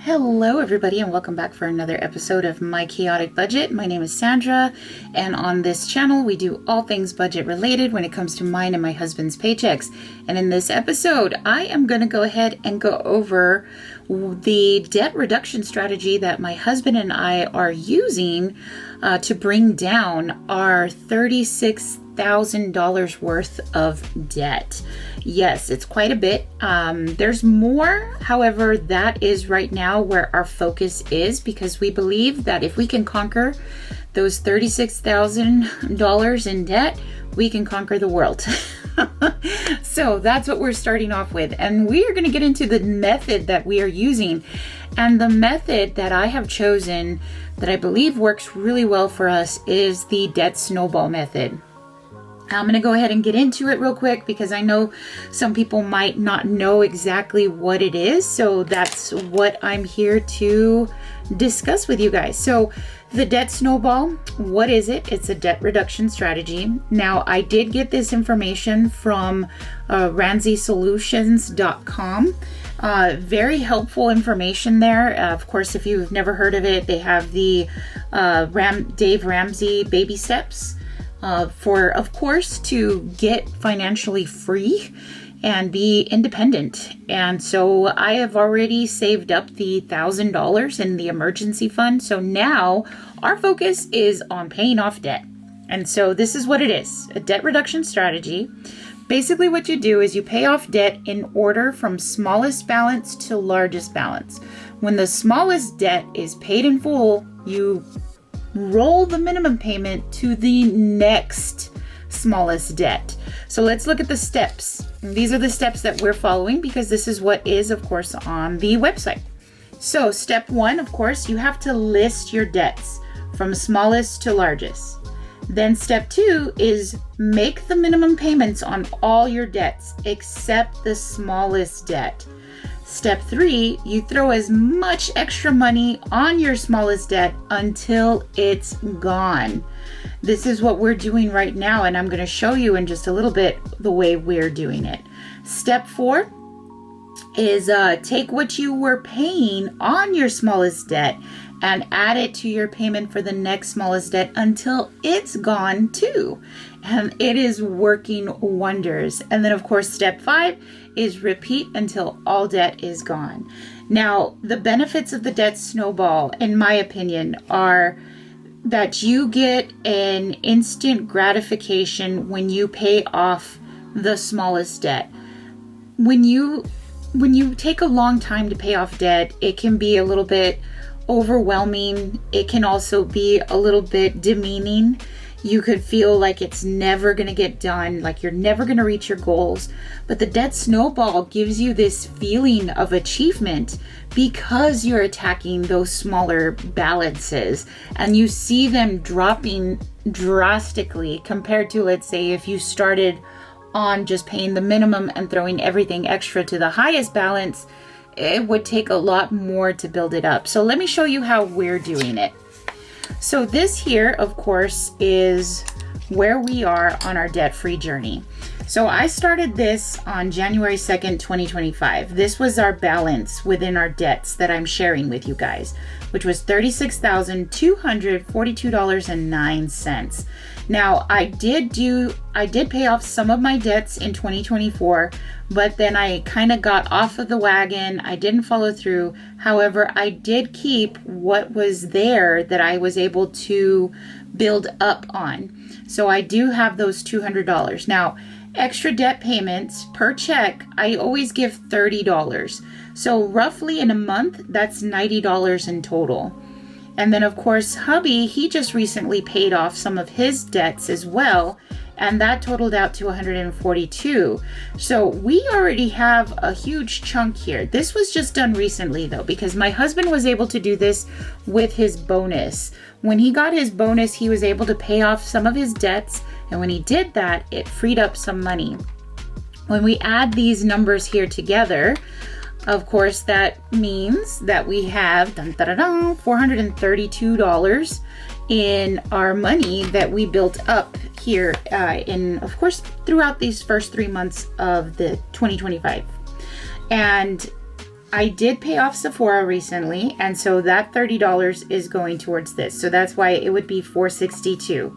Hello everybody and welcome back for another episode of My Chaotic Budget. My name is Sandra, and on this channel we do all things budget related when it comes to mine and my husband's paychecks. And in this episode I am going to go ahead and go over the debt reduction strategy that my husband and I are using to bring down our $36,000 worth of debt. Yes, it's quite a bit. There's more. However, that is right now where our focus is, because we believe that if we can conquer those $36,000 in debt, we can conquer the world. So that's what we're starting off with. And we are going to get into the method that we are using. And the method that I have chosen that I believe works really well for us is the debt snowball method. I'm going to go ahead and get into it real quick because I know some people might not know exactly what it is. So that's what I'm here to discuss with you guys. So the debt snowball, what is it? It's a debt reduction strategy. Now, I did get this information from RamseySolutions.com. Very helpful information there. Of course, if you've never heard of it, they have the Dave Ramsey baby steps. For, of course, to get financially free and be independent. And so I have already saved up the $1,000 in the emergency fund. So now our focus is on paying off debt. And so this is what it is, a debt reduction strategy. Basically what you do is you pay off debt in order from smallest balance to largest balance. When the smallest debt is paid in full, you roll the minimum payment to the next smallest debt. So let's look at the steps. These are the steps that we're following because this is what is, of course, on the website. So step one, of course, you have to list your debts from smallest to largest. Then step two is make the minimum payments on all your debts except the smallest debt. Step three, you throw as much extra money on your smallest debt until it's gone. This is what we're doing right now, and I'm going to show you in just a little bit the way we're doing it. Step four is take what you were paying on your smallest debt and add it to your payment for the next smallest debt until it's gone too. And it is working wonders. And then, of course, step five is repeat until all debt is gone. Now, the benefits of the debt snowball, in my opinion, are that you get an instant gratification when you pay off the smallest debt. When you take a long time to pay off debt, it can be a little bit overwhelming. It can also be a little bit demeaning. You could feel like it's never going to get done, like you're never going to reach your goals. But the debt snowball gives you this feeling of achievement because you're attacking those smaller balances and you see them dropping drastically compared to, let's say, if you started on just paying the minimum and throwing everything extra to the highest balance. It would take a lot more to build it up. So let me show you how we're doing it. So this here, of course, is where we are on our debt-free journey. So I started this on January 2nd, 2025. This was our balance within our debts that I'm sharing with you guys, which was $36,242.09. Now, I did pay off some of my debts in 2024, but then I kind of got off of the wagon. I didn't follow through. However, I did keep what was there that I was able to build up on. So I do have those $200. Now, extra debt payments per check, I always give $30. So roughly in a month, that's $90 in total. And then, of course, hubby, he just recently paid off some of his debts as well, and that totaled out to $142. So we already have a huge chunk here. This was just done recently, though, because my husband was able to do this with his bonus. When he got his bonus, he was able to pay off some of his debts, and when he did that, it freed up some money. When we add these numbers here together, of course, that means that we have $432 in our money that we built up here of course, throughout these first 3 months of the 2025. And I did pay off Sephora recently, and so that $30 is going towards this. So that's why it would be $462.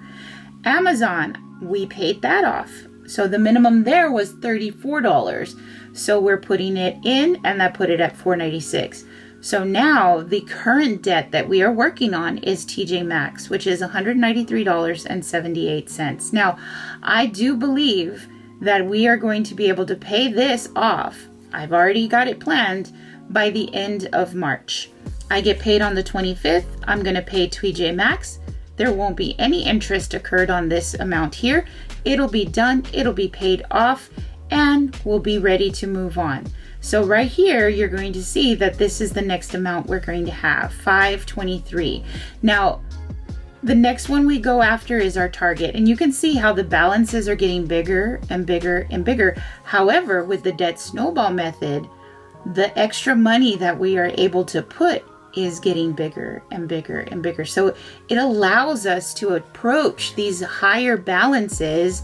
Amazon, we paid that off. So the minimum there was $34. So we're putting it in, and that put it at $496. So now the current debt that we are working on is TJ Maxx, which is $193.78. Now, I do believe that we are going to be able to pay this off. I've already got it planned by the end of March. I get paid on the 25th. I'm going to pay TJ Maxx. There won't be any interest occurred on this amount here. It'll be done. It'll be paid off, and we'll be ready to move on. So right here, you're going to see that this is the next amount we're going to have, $523. Now, the next one we go after is our target, and you can see how the balances are getting bigger and bigger and bigger. However, with the debt snowball method, the extra money that we are able to put is getting bigger and bigger and bigger. So it allows us to approach these higher balances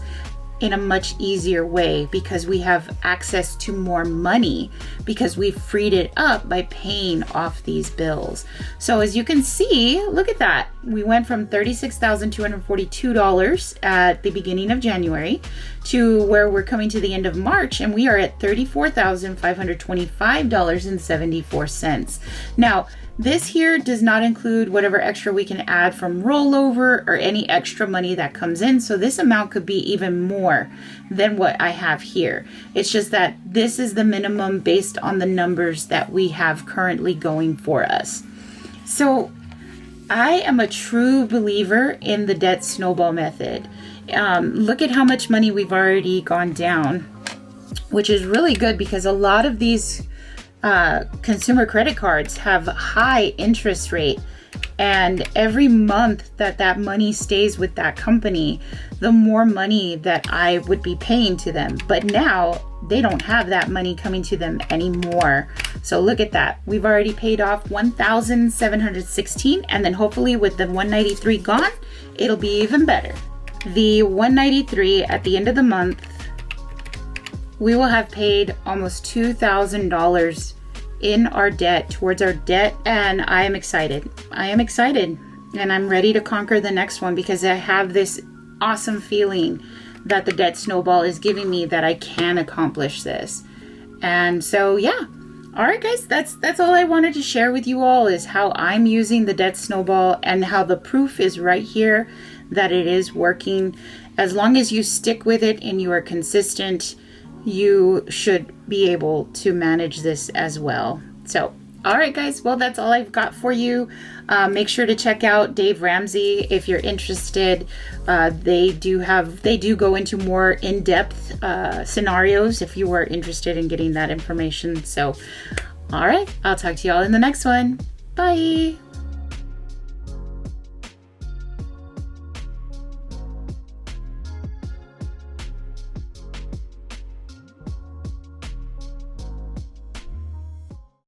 in a much easier way because we have access to more money because we've freed it up by paying off these bills. So as you can see, look at that. We went from $36,242 at the beginning of January to where we're coming to the end of March, and we are at $34,525.74. Now, this here does not include whatever extra we can add from rollover or any extra money that comes in. So this amount could be even more than what I have here. It's just that this is the minimum based on the numbers that we have currently going for us. So I am a true believer in the debt snowball method. Look at how much money we've already gone down, which is really good because a lot of these consumer credit cards have high interest rate, and every month that money stays with that company, the more money that I would be paying to them. But now they don't have that money coming to them anymore. So look at that. We've already paid off $1,716, and then hopefully with the $193 gone, it'll be even better. The $193 at the end of the month, we will have paid almost $2,000 in our debt, towards our debt, and I am excited. And I'm ready to conquer the next one because I have this awesome feeling that the debt snowball is giving me that I can accomplish this. And so, yeah. All right, guys, that's all I wanted to share with you all is how I'm using the debt snowball and how the proof is right here that it is working. As long as you stick with it and you are consistent, you should be able to manage this as well. So, all right, guys, well, that's all I've got for you. Make sure to check out Dave Ramsey if you're interested. They do go into more in-depth scenarios if you are interested in getting that information. So, all right, I'll talk to you all in the next one. Bye.